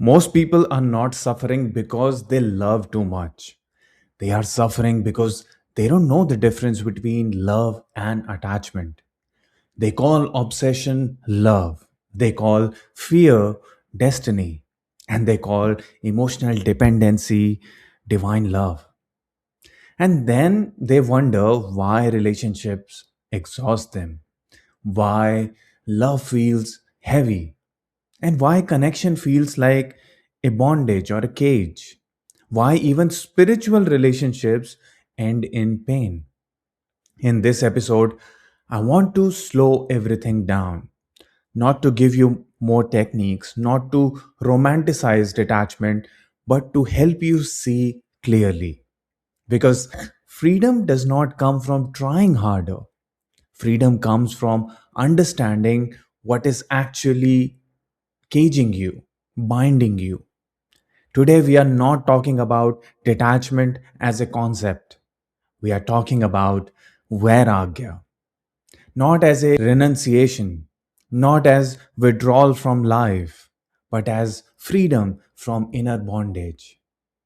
Most people are not suffering because they love too much. They are suffering because they don't know the difference between love and attachment. They call obsession love. They call fear destiny. And they call emotional dependency divine love. And then they wonder why relationships exhaust them, why love feels heavy, and why connection feels like a bondage or a cage, why even spiritual relationships end in pain. In this episode, I want to slow everything down, not to give you more techniques, not to romanticize detachment, but to help you see clearly. Because freedom does not come from trying harder, freedom comes from understanding what is actually caging you, binding you. Today, we are not talking about detachment as a concept. We are talking about Vairagya, not as a renunciation, not as withdrawal from life, but as freedom from inner bondage.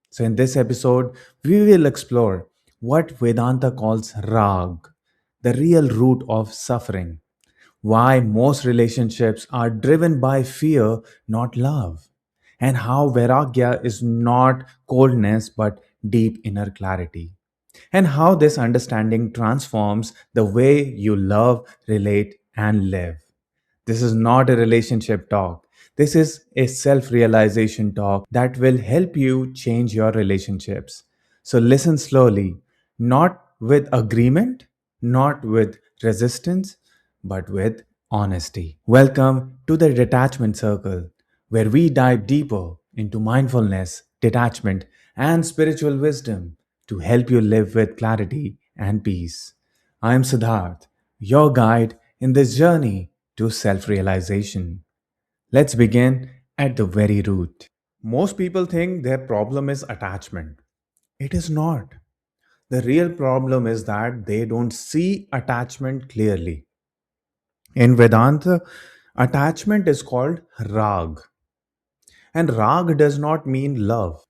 So, in this episode, we will explore what Vedanta calls Raag, the real root of suffering, why most relationships are driven by fear, not love, and how Vairagya is not coldness but deep inner clarity, and how this understanding transforms the way you love, relate, and live. This is not a relationship talk. This is a self realization talk that will help you change your relationships. So listen slowly, not with agreement, not with resistance, but with honesty. Welcome to the Detachment Circle, where we dive deeper into mindfulness, detachment, and spiritual wisdom to help you live with clarity and peace. I am Siddharth, your guide in this journey to self realization. Let's begin at the very root. Most people think their problem is attachment. It is not. The real problem is that they don't see attachment clearly. In Vedanta, attachment is called Raag. And Raag does not mean love.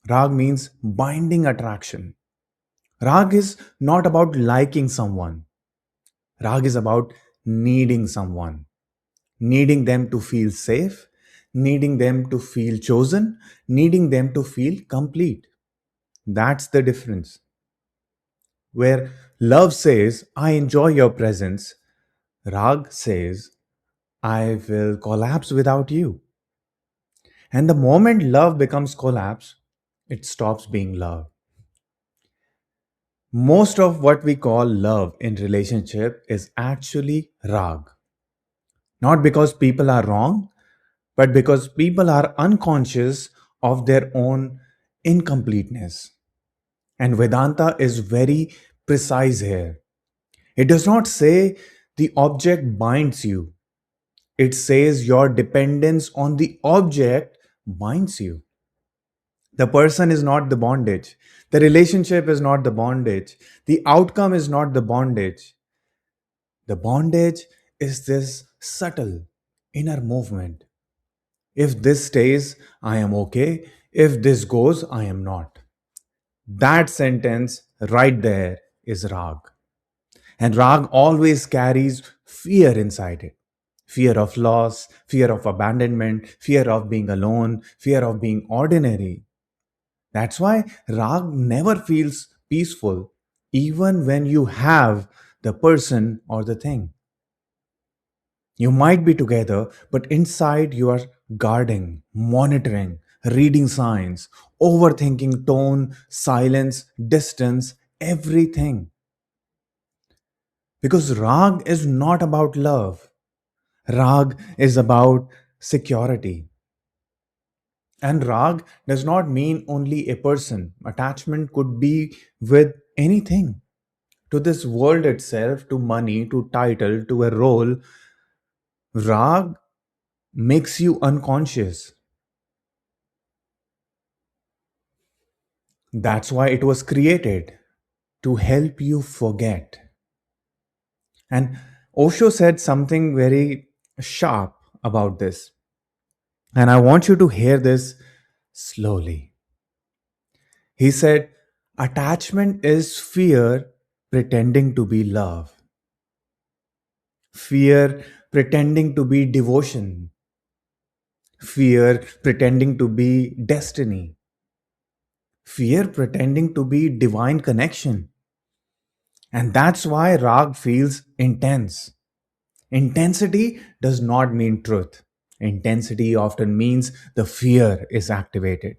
Raag means binding attraction. Raag is not about liking someone. Raag is about needing someone, needing them to feel safe, needing them to feel chosen, needing them to feel complete. That's the difference. Where love says, I enjoy your presence, Rag says, I will collapse without you. And the moment love becomes collapse, it stops being love. Most of what we call love in relationship is actually Rag. Not because people are wrong, but because people are unconscious of their own incompleteness. And Vedanta is very precise here. It does not say the object binds you, it says your dependence on the object binds you. The person is not the bondage, the relationship is not the bondage, the outcome is not the bondage. The bondage is this subtle inner movement. If this stays, I am okay. If this goes, I am not. That sentence right there is Rag. And Rag always carries fear inside it: fear of loss, fear of abandonment, fear of being alone, fear of being ordinary. That's why Rag never feels peaceful, even when you have the person or the thing. You might be together, but inside you are guarding, monitoring, reading signs, overthinking tone, silence, distance, everything. Because Rag is not about love, Rag is about security. And Rag does not mean only a person. Attachment could be with anything, to this world itself, to money, to title, to a role. Rag makes you unconscious. That's why it was created, to help you forget. And Osho said something very sharp about this. And I want you to hear this slowly. He said, attachment is fear pretending to be love, fear pretending to be devotion, fear pretending to be destiny, fear pretending to be divine connection. And that's why Raag feels intense. Intensity does not mean truth. Intensity often means the fear is activated.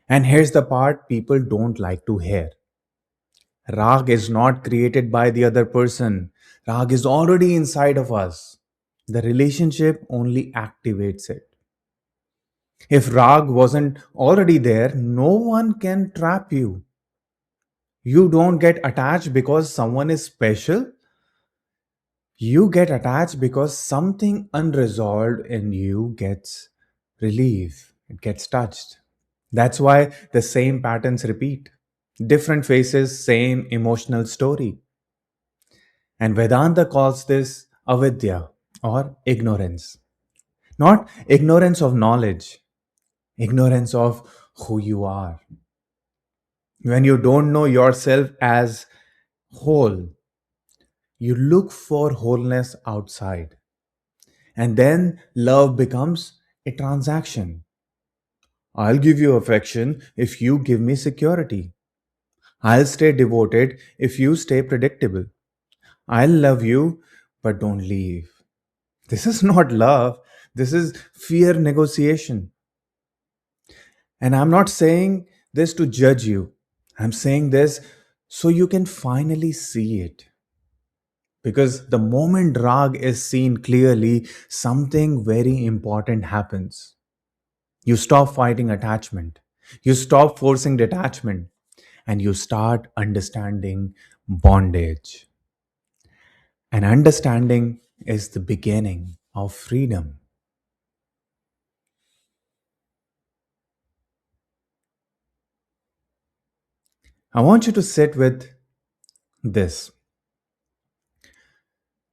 And here's the part people don't like to hear. Raag is not created by the other person. Raag is already inside of us. The relationship only activates it. If Raag wasn't already there, no one can trap you. You don't get attached because someone is special. You get attached because something unresolved in you gets relief, it gets touched. That's why the same patterns repeat. Different faces, same emotional story. And Vedanta calls this avidya or ignorance. Not ignorance of knowledge, ignorance of who you are. When you don't know yourself as whole, you look for wholeness outside. And then love becomes a transaction. I'll give you affection if you give me security. I'll stay devoted if you stay predictable. I'll love you, but don't leave. This is not love. This is fear negotiation. And I'm not saying this to judge you. I'm saying this so you can finally see it. Because the moment Rag is seen clearly, something very important happens. You stop fighting attachment, you stop forcing detachment, and you start understanding bondage. And understanding is the beginning of freedom. I want you to sit with this.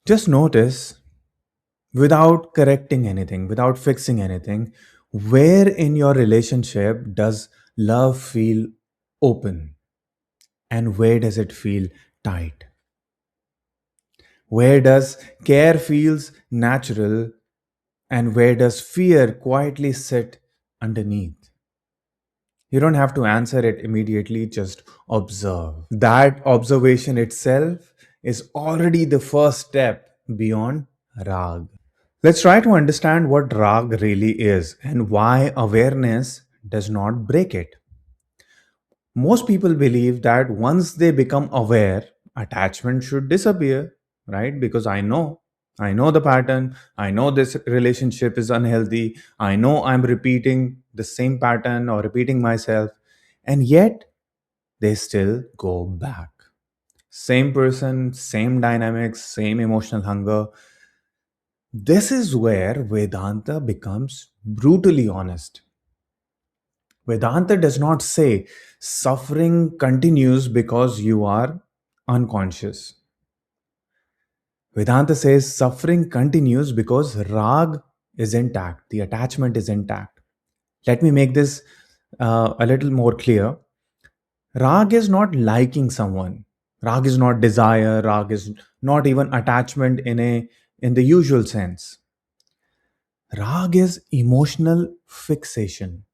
Just notice, without correcting anything, without fixing anything, where in your relationship does love feel open and where does it feel tight? Where does care feels natural and where does fear quietly sit underneath? You don't have to answer it immediately, just observe. That observation itself is already the first step beyond Rag. Let's try to understand what Rag really is and why awareness does not break it. Most people believe that once they become aware, attachment should disappear, right? Because I know the pattern, I know this relationship is unhealthy, I know I'm repeating the same pattern or repeating myself, and yet they still go back. Same person, same dynamics, same emotional hunger. This is where Vedanta becomes brutally honest. Vedanta does not say suffering continues because you are unconscious. Vedanta says suffering continues because Rag is intact, the attachment is intact. Let me make this a little more clear. Rag is not liking someone. Rag is not desire. Rag is not even attachment in the usual sense. Rag is emotional fixation.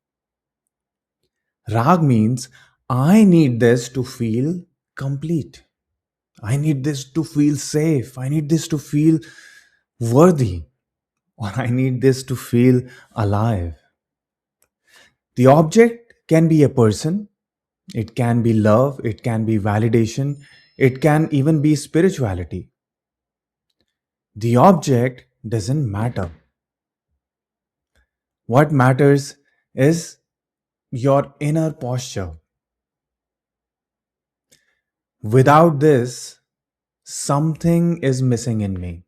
Rag means I need this to feel complete. I need this to feel safe. I need this to feel worthy. Or I need this to feel alive. The object can be a person, it can be love, it can be validation, it can even be spirituality. The object doesn't matter. What matters is your inner posture. Without this, something is missing in me.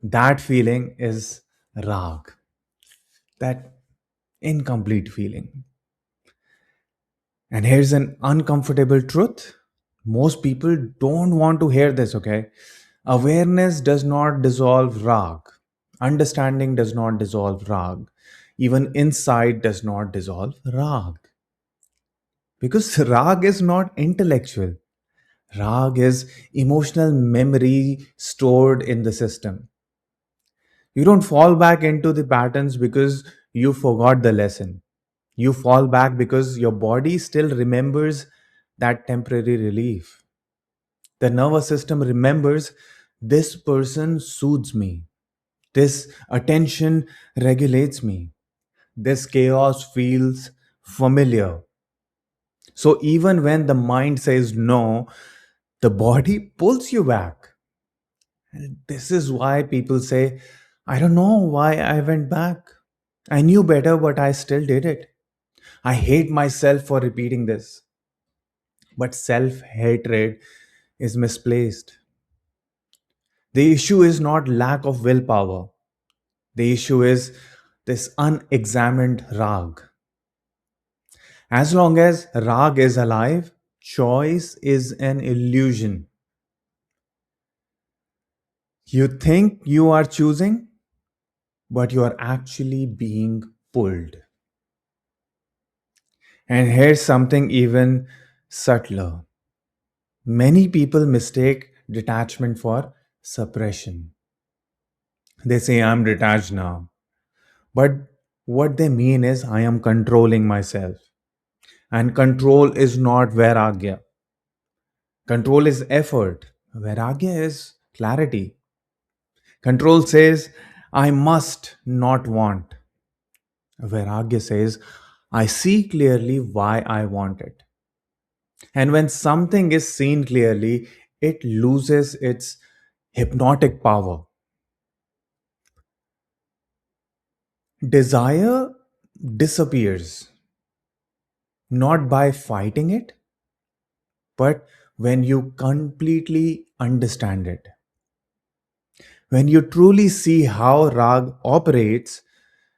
That feeling is Rag, that incomplete feeling. And here's an uncomfortable truth. Most people don't want to hear this, okay? Awareness does not dissolve Rag. Understanding does not dissolve Rag. Even insight does not dissolve Rag. Because Rag is not intellectual. Rag is emotional memory stored in the system. You don't fall back into the patterns because you forgot the lesson. You fall back because your body still remembers that temporary relief. The nervous system remembers this person soothes me. This attention regulates me. This chaos feels familiar. So even when the mind says no, the body pulls you back. And this is why people say, I don't know why I went back. I knew better, but I still did it. I hate myself for repeating this. But self hatred is misplaced. The issue is not lack of willpower, the issue is this unexamined rag. As long as rag is alive, choice is an illusion. You think you are choosing, but you are actually being pulled. And here's something even subtler. Many people mistake detachment for suppression. They say, I'm detached now. But what they mean is, I am controlling myself. And control is not Vairagya. Control is effort. Vairagya is clarity. Control says, I must not want. Vairagya says, I see clearly why I want it. And when something is seen clearly, it loses its hypnotic power. Desire disappears not by fighting it, but when you completely understand it. When you truly see how Rag operates,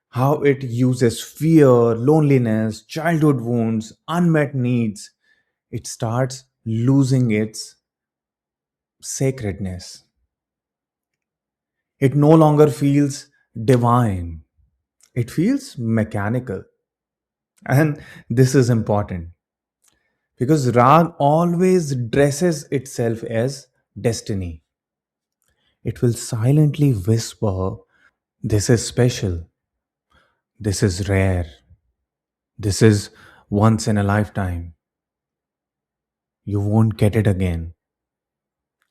how it uses fear, loneliness, childhood wounds, unmet needs, it starts losing its sacredness. It no longer feels divine, it feels mechanical. And this is important because Rag always dresses itself as destiny. It will silently whisper, this is special, this is rare, this is once in a lifetime. You won't get it again.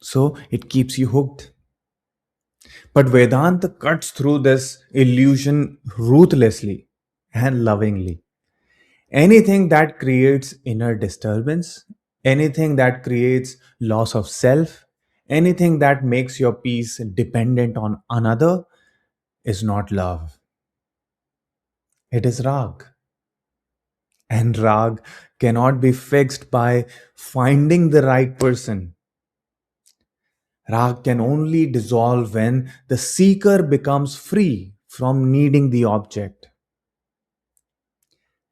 So it keeps you hooked. But Vedanta cuts through this illusion ruthlessly and lovingly. Anything that creates inner disturbance, anything that creates loss of self, anything that makes your peace dependent on another is not love. It is rag. And rag cannot be fixed by finding the right person. Rag can only dissolve when the seeker becomes free from needing the object.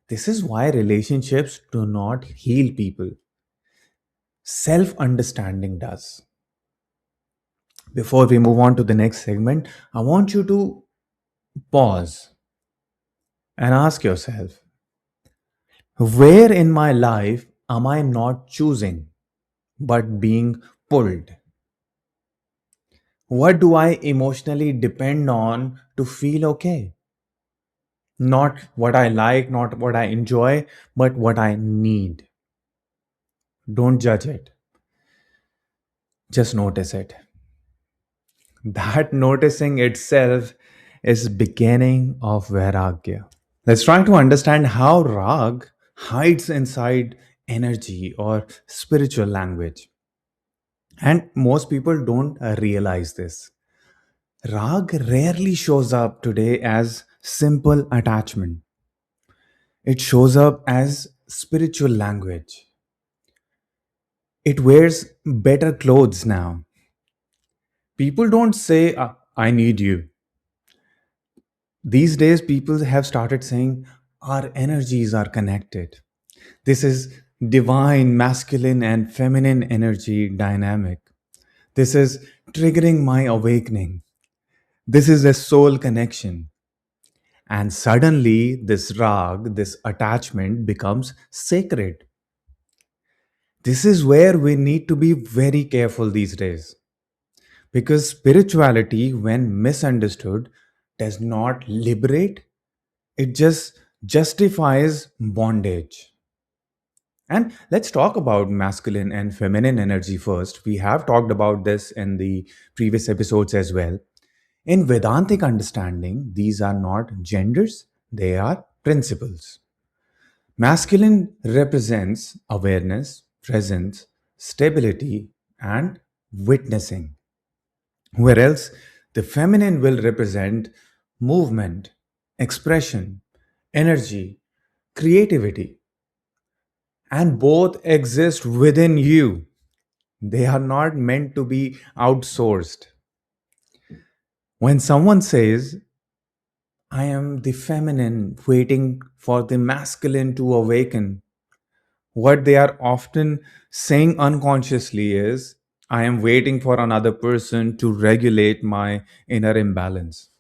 This is why relationships do not heal people. Self understanding does. Before we move on to the next segment, I want you to pause and ask yourself, where in my life am I not choosing but being pulled? What do I emotionally depend on to feel okay? Not what I like, not what I enjoy, but what I need. Don't judge it. Just notice it. That noticing itself is beginning of Vairagya. Let's try to understand how Rag hides inside energy or spiritual language. And most people don't realize this. Rag rarely shows up today as simple attachment. It shows up as spiritual language. It wears better clothes now. People don't say, I need you. These days, people have started saying, our energies are connected. This is divine, masculine, and feminine energy dynamic. This is triggering my awakening. This is a soul connection. And suddenly, this rag, this attachment becomes sacred. This is where we need to be very careful these days. Because spirituality, when misunderstood, does not liberate, it just justifies bondage. And let's talk about masculine and feminine energy first. We have talked about this in the previous episodes as well. In Vedantic understanding, these are not genders, they are principles. Masculine represents awareness, presence, stability, and witnessing, whereas the feminine will represent movement, expression, energy, creativity, and both exist within you. They are not meant to be outsourced. When someone says, I am the feminine waiting for the masculine to awaken, what they are often saying unconsciously is, I am waiting for another person to regulate my inner imbalance.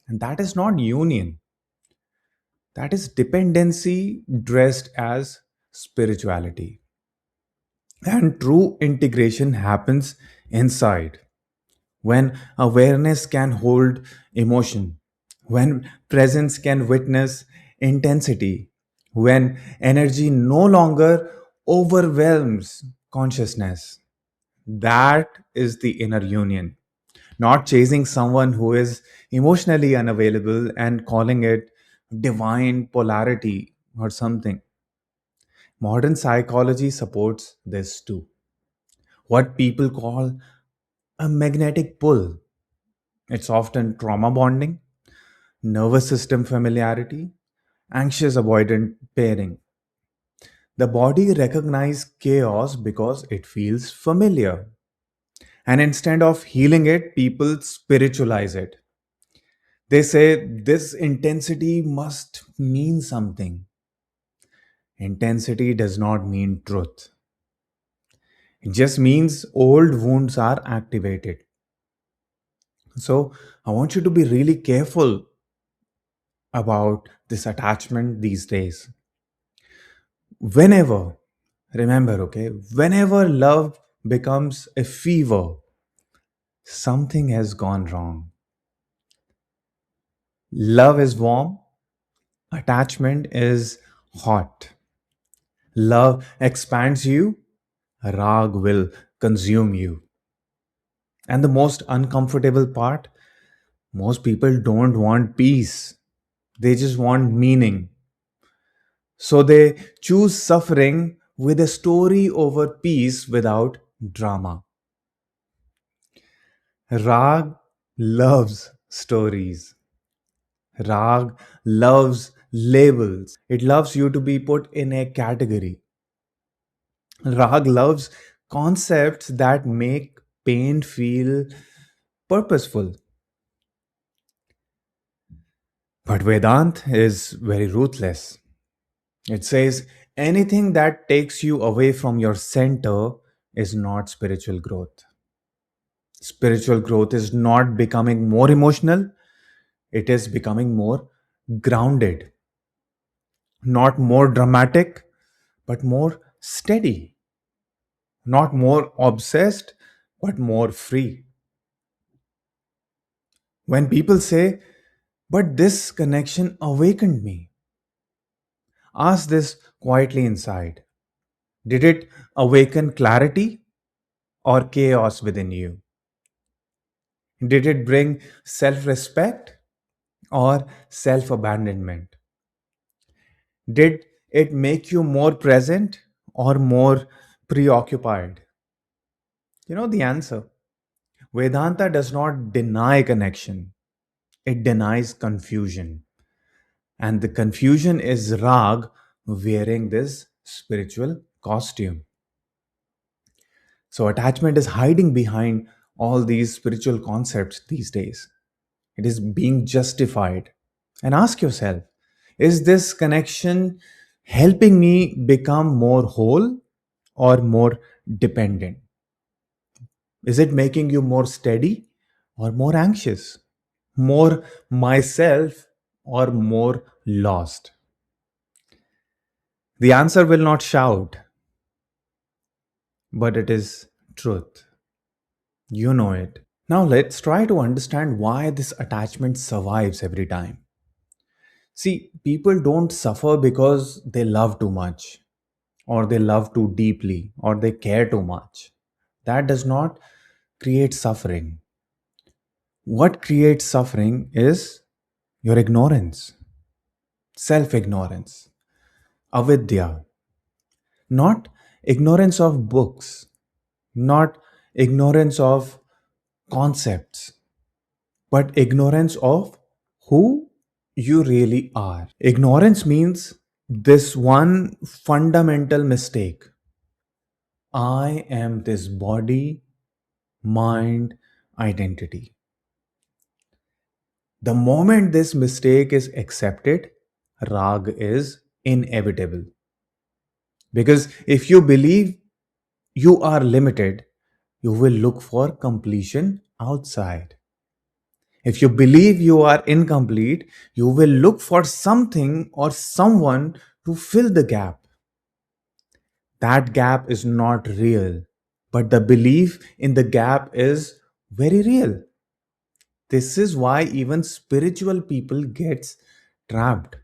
And that is not union, that is dependency dressed as spirituality. And true integration happens inside when awareness can hold emotion, when presence can witness intensity, when energy no longer overwhelms consciousness. That is the inner union. Not chasing someone who is emotionally unavailable and calling it divine polarity or something. Modern psychology supports this too. What people call a magnetic pull. It's often trauma bonding, nervous system familiarity, anxious avoidant pairing. The body recognizes chaos because it feels familiar. And instead of healing it, people spiritualize it. They say this intensity must mean something. Intensity does not mean truth. It just means old wounds are activated. So I want you to be really careful about this attachment these days. Whenever, remember, okay, whenever love becomes a fever, something has gone wrong. Love is warm, attachment is hot. Love expands you, Raag will consume you. And the most uncomfortable part, most people don't want peace, they just want meaning. So they choose suffering with a story over peace without drama. Raag loves stories. Raag loves labels. It loves you to be put in a category. Raag loves concepts that make pain feel purposeful. But Vedant is very ruthless. It says anything that takes you away from your center is not spiritual growth. Spiritual growth is not becoming more emotional, it is becoming more grounded, not more dramatic, but more steady, not more obsessed, but more free. When people say, but this connection awakened me, ask this quietly inside. Did it awaken clarity or chaos within you? Did it bring self respect or self abandonment? Did it make you more present or more preoccupied? You know the answer. Vedanta does not deny connection, it denies confusion. And the confusion is Rag wearing this spiritual costume. So, attachment is hiding behind all these spiritual concepts these days. It is being justified. And ask yourself, is this connection helping me become more whole or more dependent? Is it making you more steady or more anxious? more myself, or more lost? The answer will not shout, but it is truth. You know it. Now let's try to understand why this attachment survives every time. See, people don't suffer because they love too much, or they love too deeply, or they care too much. That does not create suffering. What creates suffering is your ignorance, self ignorance, avidya, not ignorance of books, not ignorance of concepts, but ignorance of who you really are. Ignorance means this one fundamental mistake: I am this body, mind, identity. The moment this mistake is accepted, Raag is inevitable. Because if you believe you are limited, you will look for completion outside. If you believe you are incomplete, you will look for something or someone to fill the gap. That gap is not real, but the belief in the gap is very real. This is why even spiritual people gets trapped.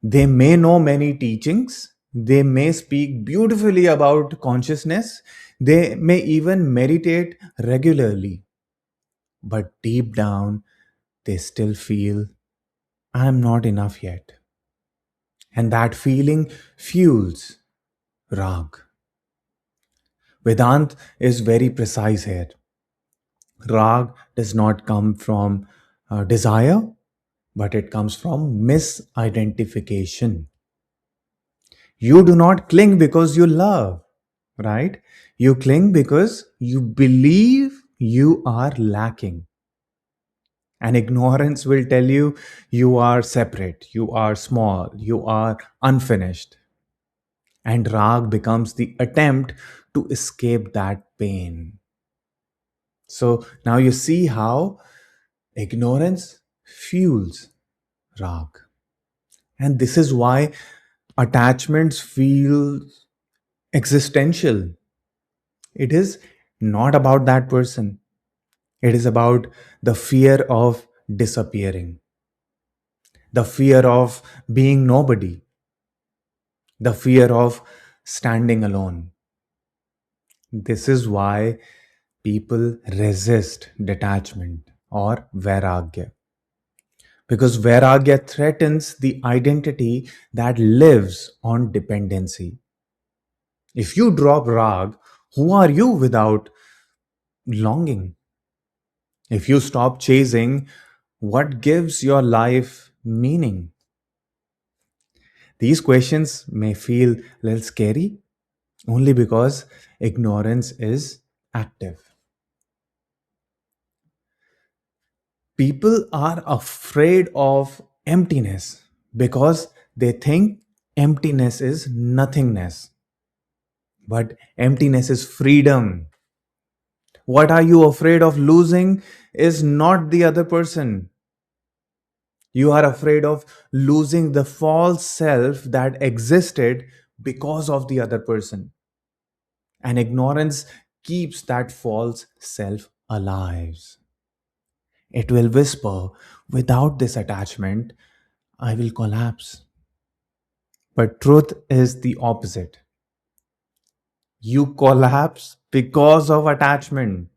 They may know many teachings, they may speak beautifully about consciousness, they may even meditate regularly, but deep down they still feel I am not enough yet. And that feeling fuels Raag. Vedant is very precise here. Raag does not come from desire, but it comes from misidentification. You do not cling because you love, right? You cling because you believe you are lacking. And ignorance will tell you you are separate, you are small, you are unfinished. And Rag becomes the attempt to escape that pain. So now you see how ignorance fuels Rag. And this is why attachments feel existential. It is not about that person, it is about the fear of disappearing, the fear of being nobody, the fear of standing alone. This is why people resist detachment or Vairagya. Because Vairagya threatens the identity that lives on dependency. If you drop Rag, who are you without longing? If you stop chasing, what gives your life meaning? These questions may feel a little scary only because ignorance is active. People are afraid of emptiness because they think emptiness is nothingness. But emptiness is freedom. What are you afraid of losing is not the other person. You are afraid of losing the false self that existed because of the other person. And ignorance keeps that false self alive. It will whisper, without this attachment, I will collapse. But truth is the opposite. You collapse because of attachment.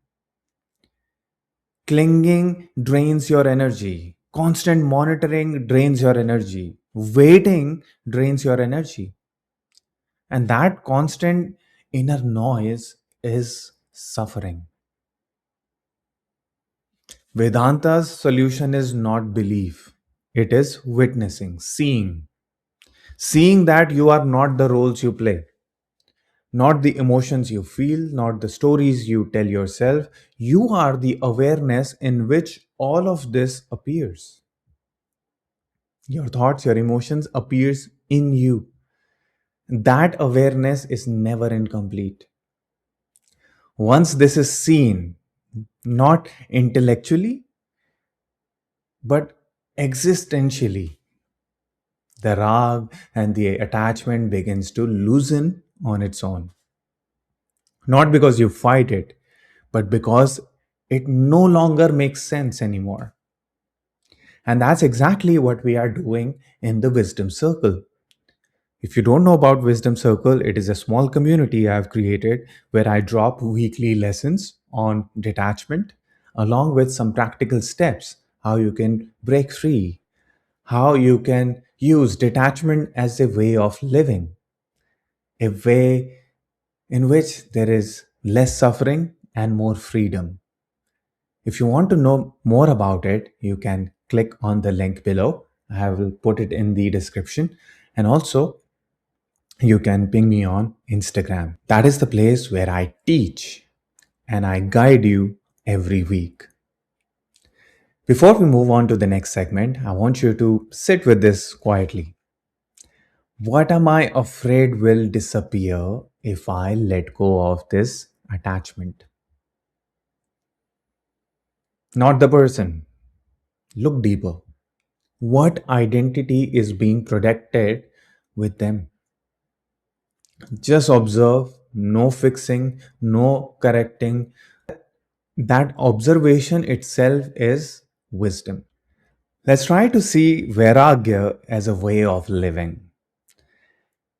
Clinging drains your energy. Constant monitoring drains your energy. Waiting drains your energy. And that constant inner noise is suffering. Vedanta's solution is not belief, it is witnessing, seeing. Seeing that you are not the roles you play, not the emotions you feel, not the stories you tell yourself. You are the awareness in which all of this appears. Your thoughts, your emotions appears in you. That awareness is never incomplete. Once this is seen, not intellectually, But existentially, the rag and the attachment begins to loosen on its own. Not because you fight it, but because it no longer makes sense anymore. And that's exactly what we are doing in the Wisdom Circle. If you don't know about Wisdom Circle, it is a small community I've created where I drop weekly lessons on detachment along with some practical steps how you can break free, how you can use detachment as a way of living, a way in which there is less suffering and more freedom. If you want to know more about it, you can click on the link below. I will put it in the description. And also, you can ping me on Instagram. That is the place where I teach and I guide you every week. Before we move on to the next segment, I want you to sit with this quietly. What am I afraid will disappear if I let go of this attachment? Not the person. Look deeper. What identity is being protected with them? Just observe, no fixing, no correcting. That observation itself is wisdom. Let's try to see Vairagya as a way of living.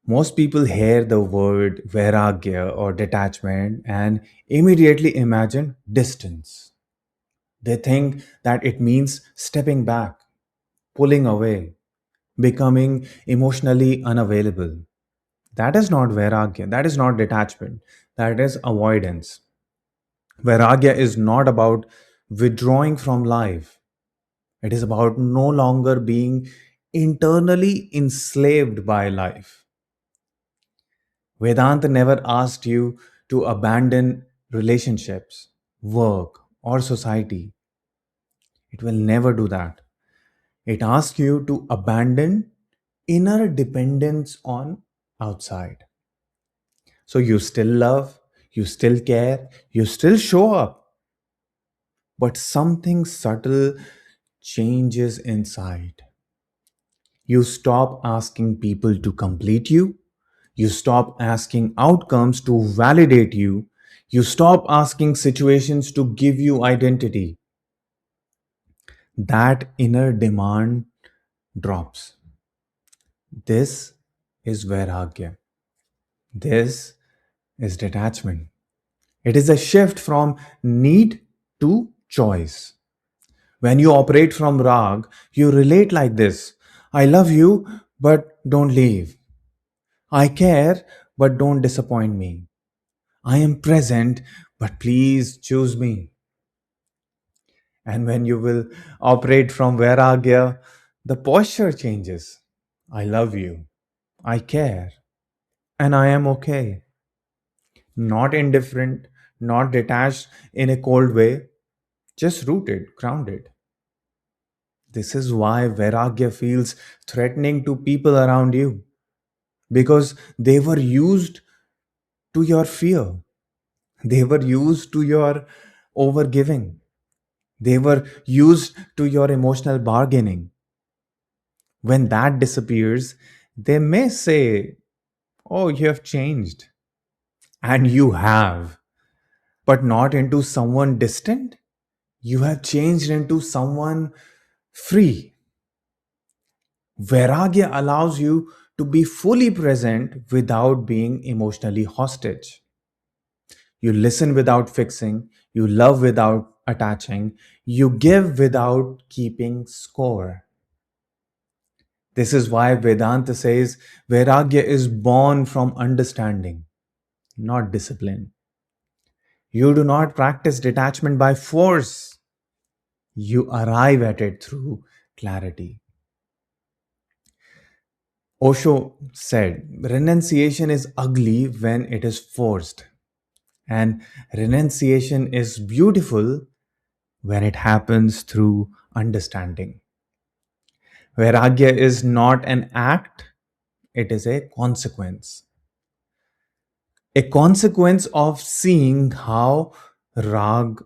Most people hear the word Vairagya or detachment and immediately imagine distance. They think that it means stepping back, pulling away, becoming emotionally unavailable. That is not Vairagya, that is not detachment, that is avoidance. Vairagya is not about withdrawing from life, it is about no longer being internally enslaved by life. Vedanta never asked you to abandon relationships, work, or society. It will never do that. It asks you to abandon inner dependence on outside. So you still love, you still care, you still show up, but something subtle changes inside. You stop asking people to complete you. You stop asking outcomes to validate you. You stop asking situations to give you identity. That inner demand drops. This is Vairagya. This is detachment. It is a shift from need to choice. When you operate from Raag, you relate like this: I love you, but don't leave. I care, but don't disappoint me. I am present, but please choose me. And when you will operate from Vairagya, the posture changes. I love you. I care. And I am okay. Not indifferent, not detached in a cold way, just rooted, grounded. This is why Vairagya feels threatening to people around you because they were used to your fear, they were used to your overgiving, they were used to your emotional bargaining. When that disappears, they may say, oh, you have changed. And you have, but not into someone distant. You have changed into someone free. Vairagya allows you to be fully present without being emotionally hostage. You listen without fixing, you love without attaching, you give without keeping score. This is why Vedanta says Vairagya is born from understanding, not discipline. You do not practice detachment by force, you arrive at it through clarity. Osho said, renunciation is ugly when it is forced, and renunciation is beautiful when it happens through understanding. Vairagya is not an act, it is a consequence. A consequence of seeing how Raag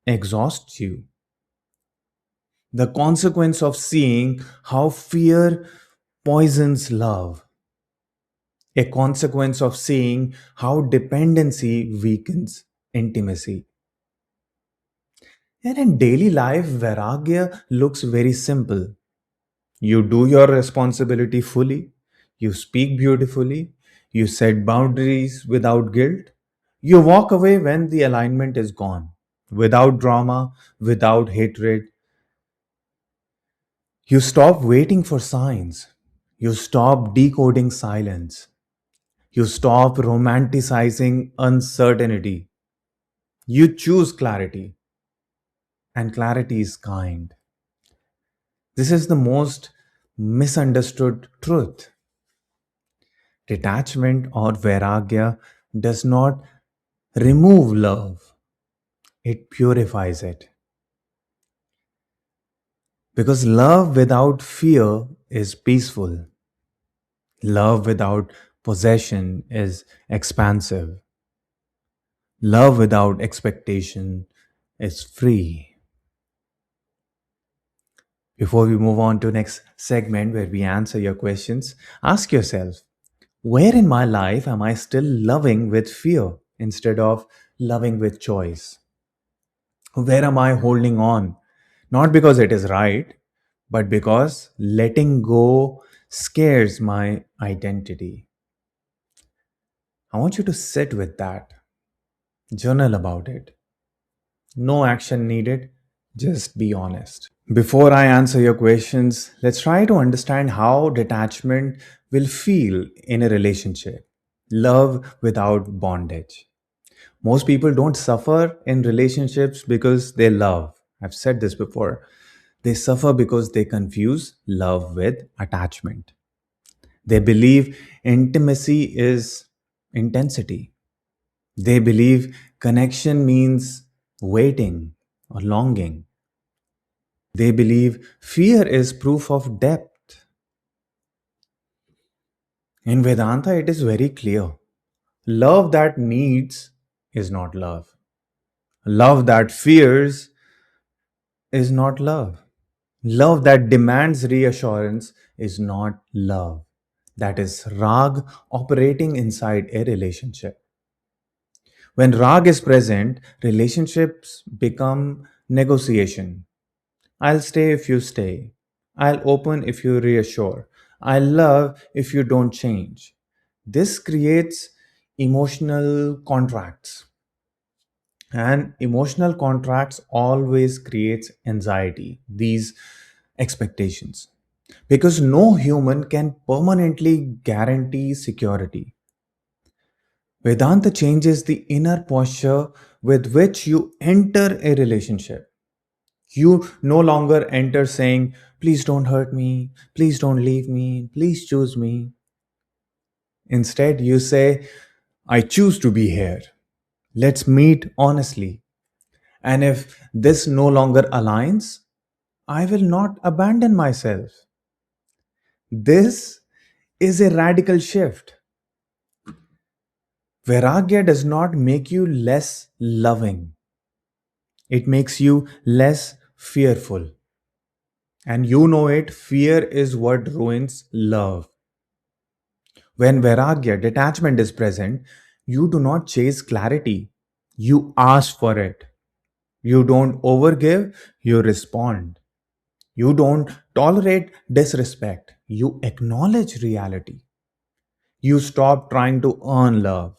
exhausts you. The consequence of seeing how fear poisons love, a consequence of seeing how dependency weakens intimacy. And in daily life, Vairagya looks very simple. You do your responsibility fully, you speak beautifully, you set boundaries without guilt, you walk away when the alignment is gone, without drama, without hatred. You stop waiting for signs, you stop decoding silence, you stop romanticizing uncertainty, you choose clarity, and clarity is kind. This is the most misunderstood truth. Detachment or Vairagya does not remove love, it purifies it. Because love without fear is peaceful, love without possession is expansive, love without expectation is free. Before we move on to next segment where we answer your questions, ask yourself, where in my life am I still loving with fear instead of loving with choice? Where am I holding on? Not because it is right, but because letting go scares my identity. I want you to sit with that, journal about it. No action needed, just be honest. Before I answer your questions, let's try to understand how detachment will feel in a relationship. Love without bondage. Most people don't suffer in relationships because they love. I've said this before. They suffer because they confuse love with attachment. They believe intimacy is intensity. They believe connection means waiting or longing. They believe fear is proof of depth. In Vedanta, it is very clear. Love that needs is not love. Love that fears is not love. Love that demands reassurance is not love. That is Raag operating inside a relationship. When Raag is present, relationships become negotiation. I'll stay if you stay. I'll open if you reassure. I'll love if you don't change. This creates emotional contracts. And emotional contracts always creates anxiety, these expectations. Because no human can permanently guarantee security. Vedanta changes the inner posture with which you enter a relationship. You no longer enter saying, please don't hurt me, please don't leave me, please choose me. Instead, you say, I choose to be here. Let's meet honestly. And if this no longer aligns, I will not abandon myself. This is a radical shift. Vairagya does not make you less loving, it makes you less fearful. And you know it, fear is what ruins love. When Vairagya, detachment, is present, you do not chase clarity, you ask for it. You don't overgive, you respond. You don't tolerate disrespect, you acknowledge reality. You stop trying to earn love.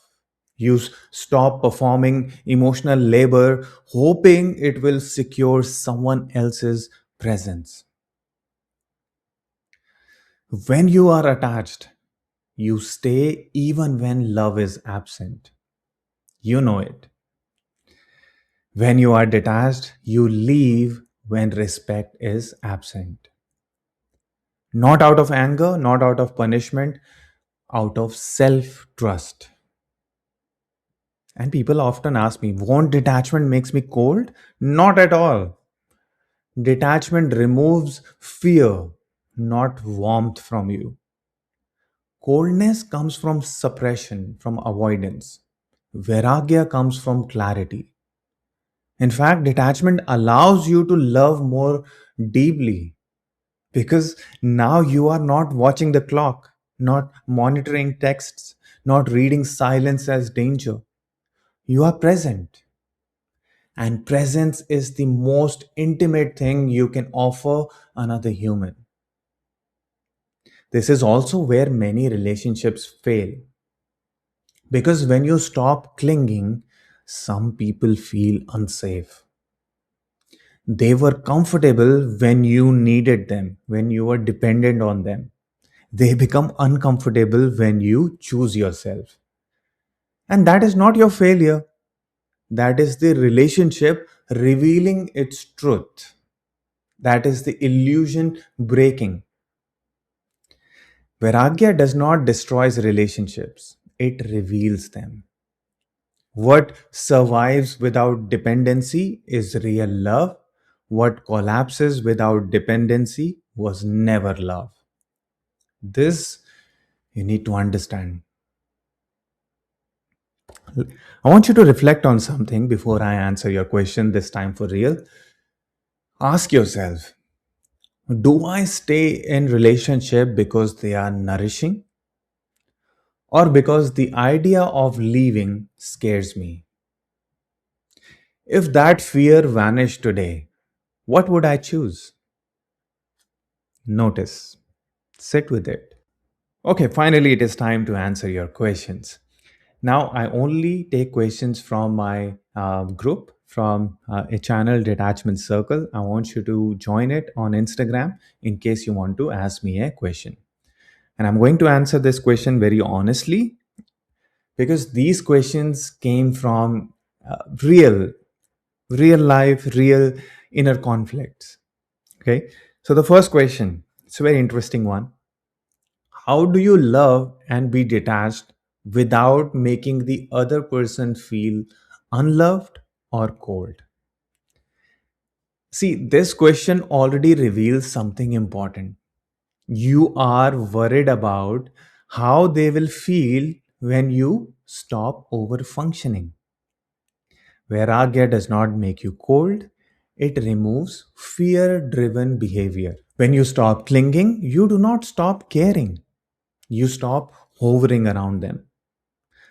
You stop performing emotional labor, hoping it will secure someone else's presence. When you are attached, you stay even when love is absent. You know it. When you are detached, you leave when respect is absent. Not out of anger, not out of punishment, out of self trust. And people often ask me, won't detachment makes me cold? Not at all. Detachment removes fear, not warmth from you. Coldness comes from suppression, from avoidance. Vairagya comes from clarity. In fact, detachment allows you to love more deeply because now you are not watching the clock, not monitoring texts, not reading silence as danger. You are present. And presence is the most intimate thing you can offer another human. This is also where many relationships fail. Because when you stop clinging, some people feel unsafe. They were comfortable when you needed them, when you were dependent on them. They become uncomfortable when you choose yourself. And that is not your failure, that is the relationship revealing its truth. That is the illusion breaking. Vairagya does not destroy relationships, it reveals them. What survives without dependency is real love. What collapses without dependency was never love. This you need to understand. I want you to reflect on something before I answer your question this time for real. Ask yourself, do I stay in relationship because they are nourishing or because the idea of leaving scares me? If that fear vanished today, what would I choose? Notice, sit with it. Okay, finally, it is time to answer your questions. Now, I only take questions from my group, from a channel, Detachment Circle. I want you to join it on Instagram in case you want to ask me a question. And I'm going to answer this question very honestly because these questions came from real life, real inner conflicts. Okay. So the first question, it's a very interesting one. How do you love and be detached without making the other person feel unloved or cold? See, this question already reveals something important. You are worried about how they will feel when you stop over functioning. Vairagya does not make you cold, it removes fear driven behavior. When you stop clinging, you do not stop caring, you stop hovering around them.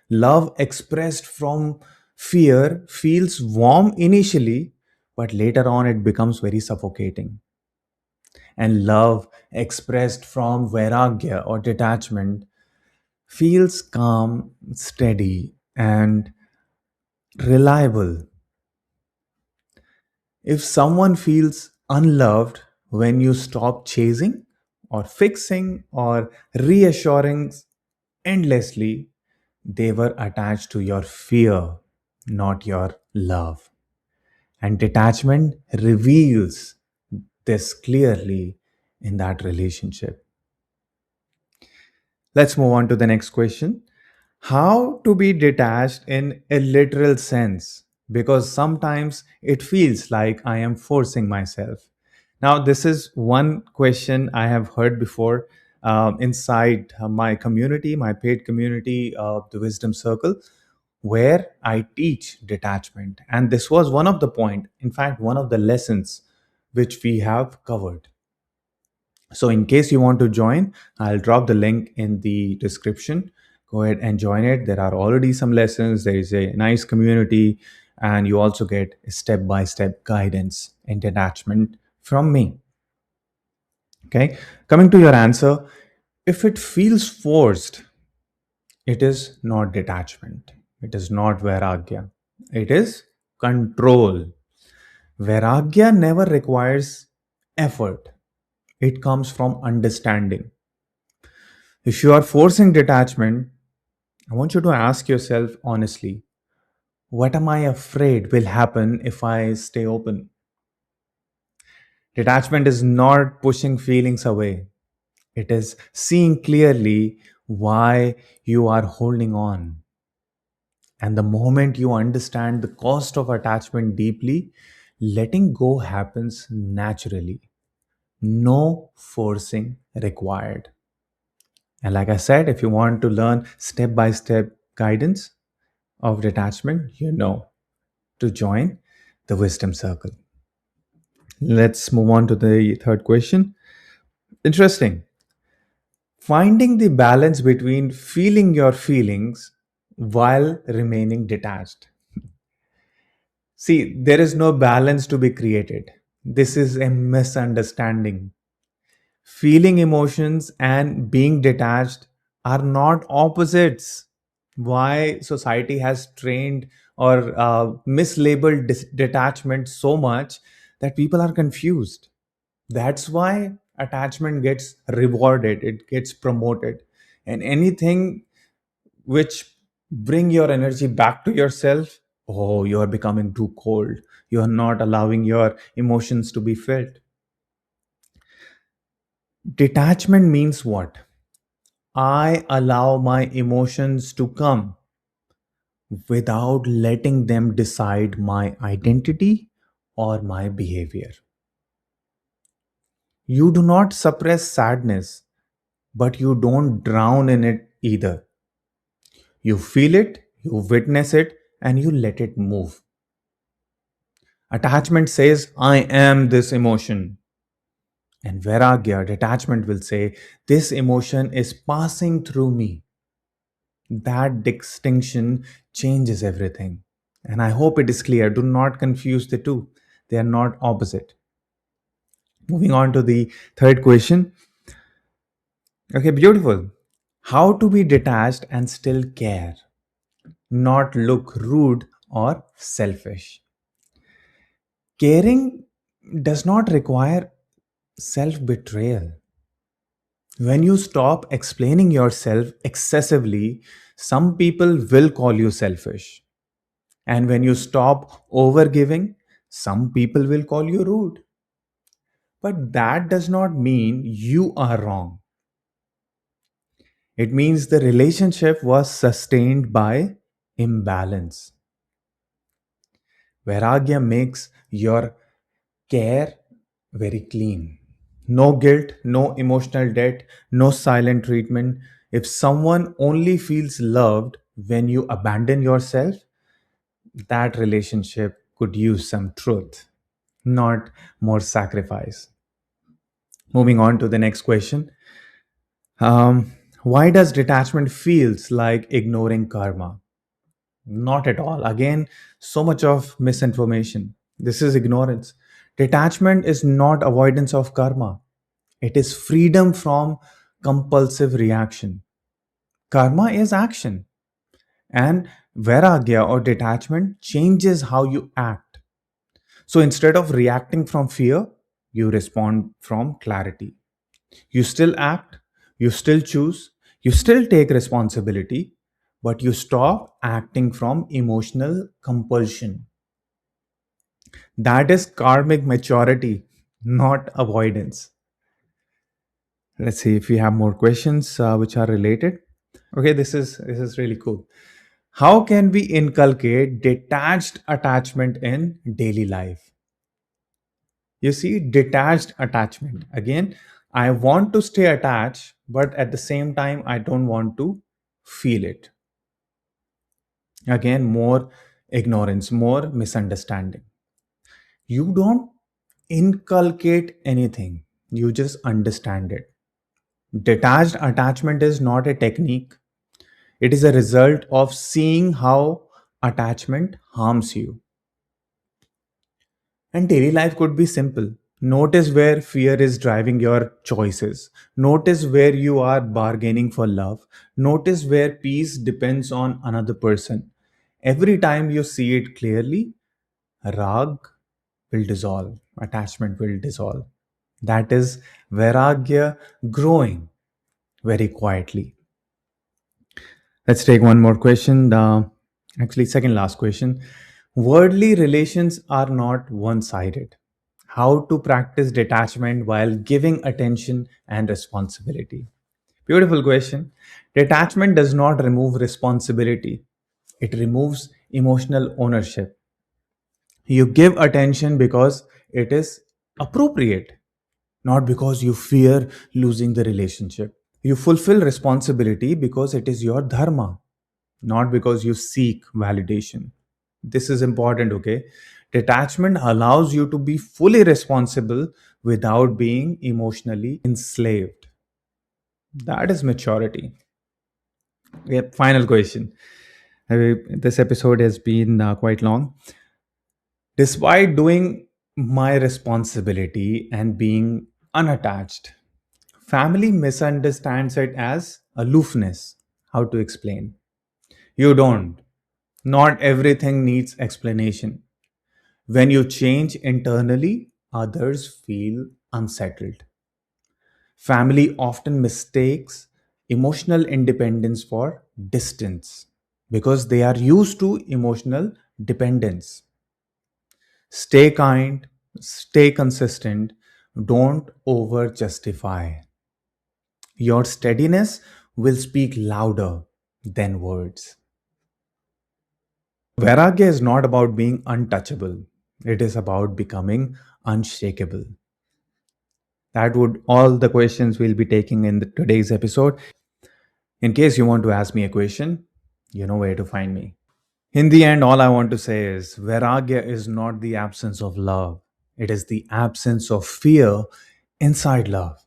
Love expressed from fear feels warm initially, but later on it becomes very suffocating. And love expressed from Vairagya or detachment feels calm, steady, and reliable. If someone feels unloved when you stop chasing or fixing or reassuring endlessly, they were attached to your fear, not your love. And detachment reveals this clearly in that relationship. Let's move on to the next question. How to be detached in a literal sense? Because sometimes it feels like I am forcing myself. Now, this is one question I have heard before inside my community, my paid community of the Wisdom Circle, where I teach detachment. And this was one of the point, in fact, one of the lessons which we have covered. So, in case you want to join, I'll drop the link in the description. Go ahead and join it. There are already some lessons, there is a nice community, and you also get step by step guidance and detachment from me. Okay, coming to your answer, if it feels forced, it is not detachment, it is not Vairagya, it is control. Vairagya never requires effort, it comes from understanding. If you are forcing detachment, I want you to ask yourself honestly, what am I afraid will happen if I stay open? Detachment is not pushing feelings away, it is seeing clearly why you are holding on. And the moment you understand the cost of attachment deeply, letting go happens naturally. No forcing required. And like I said, if you want to learn step by step guidance of detachment, you know to join. the wisdom circle. Let's move on to the third question. Interesting. Finding the balance between feeling your feelings while remaining detached. See, there is no balance to be created. This is a misunderstanding. Feeling emotions and being detached are not opposites. Why society has trained or mislabeled detachment so much that people are confused. That's why attachment gets rewarded, it gets promoted. And anything which bring your energy back to yourself, oh, you are becoming too cold. You are not allowing your emotions to be felt. Detachment means what? I allow my emotions to come without letting them decide my identity or my behavior. You do not suppress sadness, but you don't drown in it either. You feel it, you witness it, and you let it move. Attachment says, I am this emotion. And Vairagya, detachment, will say, this emotion is passing through me. That distinction changes everything. And I hope it is clear. Do not confuse the two, they are not opposite. Moving on to the third question. Okay, beautiful. How to be detached and still care, not look rude or selfish. Caring does not require self betrayal. When you stop explaining yourself excessively, some people will call you selfish. And when you stop overgiving, some people will call you rude. But that does not mean you are wrong. It means the relationship was sustained by imbalance. Vairagya makes your care very clean. No guilt, no emotional debt, no silent treatment. If someone only feels loved when you abandon yourself, that relationship could use some truth, not more sacrifice. Moving on to the next question. Why does detachment feels like ignoring karma? Not at all. Again, so much of misinformation. This is ignorance. Detachment is not avoidance of karma. It is freedom from compulsive reaction. Karma is action, and vairagya or detachment changes how you act. So instead of reacting from fear, you respond from clarity. You still act, you still choose, you still take responsibility, but you stop acting from emotional compulsion. That is karmic maturity, not avoidance. Let's see if we have more questions which are related. Okay, this is really cool. How can we inculcate detached attachment in daily life? You see, detached attachment. Again, I want to stay attached, but at the same time, I don't want to feel it. Again, more ignorance, more misunderstanding. You don't inculcate anything, you just understand it. Detached attachment is not a technique, it is a result of seeing how attachment harms you. And daily life could be simple. Notice where fear is driving your choices. Notice where you are bargaining for love. Notice where peace depends on another person. Every time you see it clearly, Raag will dissolve, attachment will dissolve. That is Vairagya growing very quietly. Let's take one more question. Actually, second last question. Worldly relations are not one sided. How to practice detachment while giving attention and responsibility? Beautiful question. Detachment does not remove responsibility, it removes emotional ownership. You give attention because it is appropriate, not because you fear losing the relationship. You fulfill responsibility because it is your dharma, not because you seek validation. This is important, okay? Detachment allows you to be fully responsible without being emotionally enslaved. That is maturity. Yep, final question. This episode has been quite long. Despite doing my responsibility and being unattached, family misunderstands it as aloofness. How to explain? You don't. Not everything needs explanation. When you change internally, others feel unsettled. Family often mistakes emotional independence for distance because they are used to emotional dependence. Stay kind, stay consistent, don't over justify. Your steadiness will speak louder than words. Vairagya is not about being untouchable, it is about becoming unshakable. That would all the questions we'll be taking in today's episode. In case you want to ask me a question, you know where to find me. In the end, all I want to say is Vairagya is not the absence of love, it is the absence of fear inside love.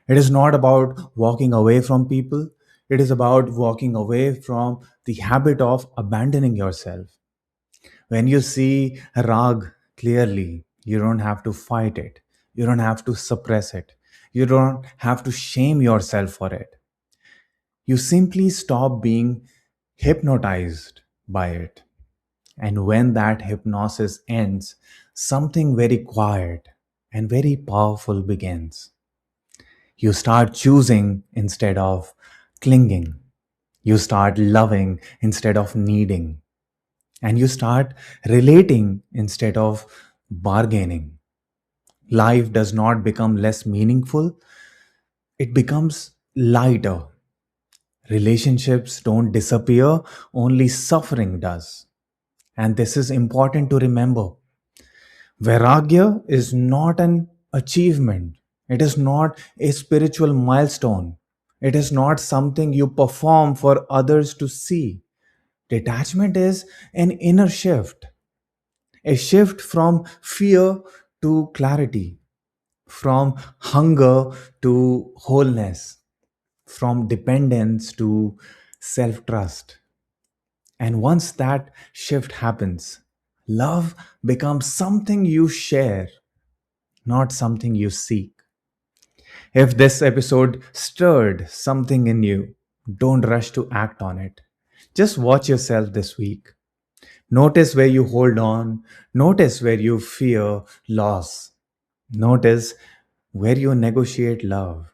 It is not about walking away from people, it is about walking away from the habit of abandoning yourself. When you see Raag clearly, you don't have to fight it, you don't have to suppress it, you don't have to shame yourself for it. You simply stop being hypnotized by it. And when that hypnosis ends, something very quiet and very powerful begins. You start choosing instead of clinging. You start loving instead of needing. And you start relating instead of bargaining. Life does not become less meaningful, it becomes lighter. Relationships don't disappear, only suffering does. And this is important to remember. Vairagya is not an achievement, it is not a spiritual milestone, it is not something you perform for others to see. Detachment is an inner shift, a shift from fear to clarity, from hunger to wholeness, from dependence to self trust. And once that shift happens, love becomes something you share, not something you seek. If this episode stirred something in you, don't rush to act on it. Just watch yourself this week. Notice where you hold on, notice where you fear loss, notice where you negotiate love,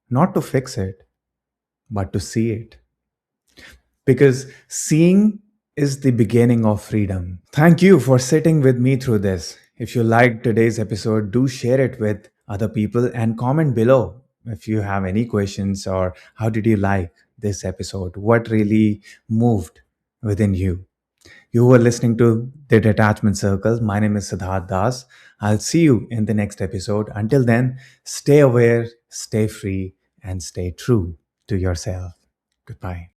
not to fix it, but to see it. Because seeing is the beginning of freedom. Thank you for sitting with me through this. If you liked today's episode, do share it with other people and comment below if you have any questions or how did you like this episode? What really moved within you? You were listening to the Detachment Circle. My name is Siddharth Das. I'll see you in the next episode. Until then, stay aware, stay free, and stay true to yourself. Goodbye.